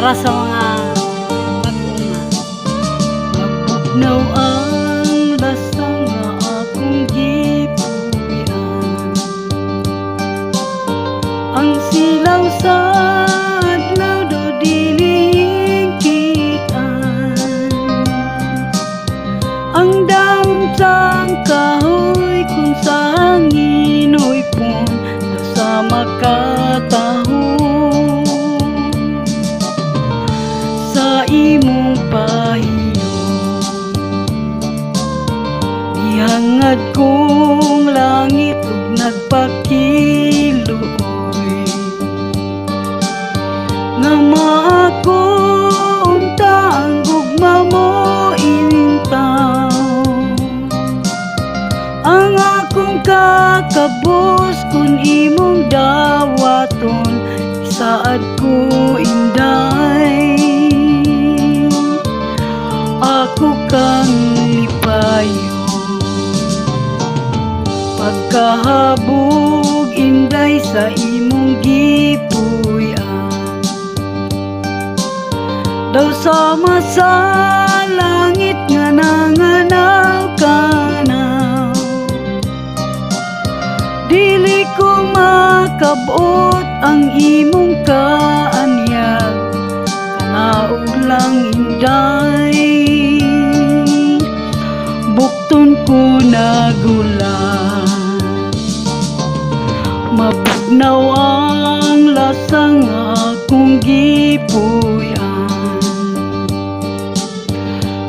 para sa mga mag-uma. Mabugnaw ang lasang nga akong gipuy-an, ang silaw sa adlaw do dili hingkitan, ang dam sang kahoy kung sa hangin pon sa makataho sa imong pahiyo. Ihangad kong langit ug nagpakiluoy nga maako unta ang gugma mo inintaw, ang akong kakabos kung imong dawaton isaad ko inday, ako kang lipayo pagkahabog inday sa imong gipuy-an, daw sama sa langit nga nanganaw-kanaw, dili ko makabot ang imong kaanyag, kanaog lang inday, bukton ko nagulan. Mabugnaw ang lasang akong gipuy-an,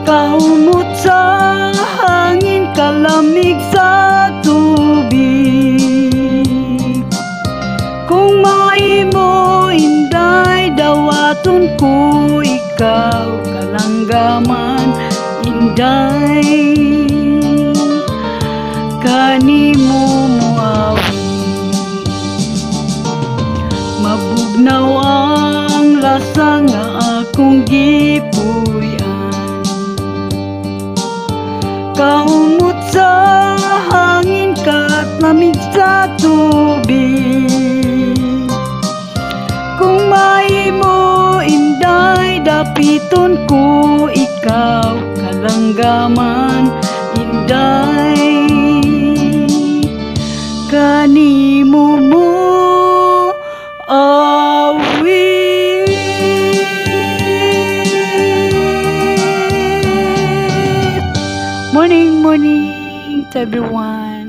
kahumot sa hangin, kalamig sa tubig, kung maimo inday dawaton ko ikaw, kalanggaman inday, kanimo muawi. Mabugnaw ang lasa nga akong gipuy-an, kahumot sa hangin kat lamig sa tubig, kung maimo inday dapiton ko ikaw, kalanggaman inday, kanimo mo awit. Morning to everyone.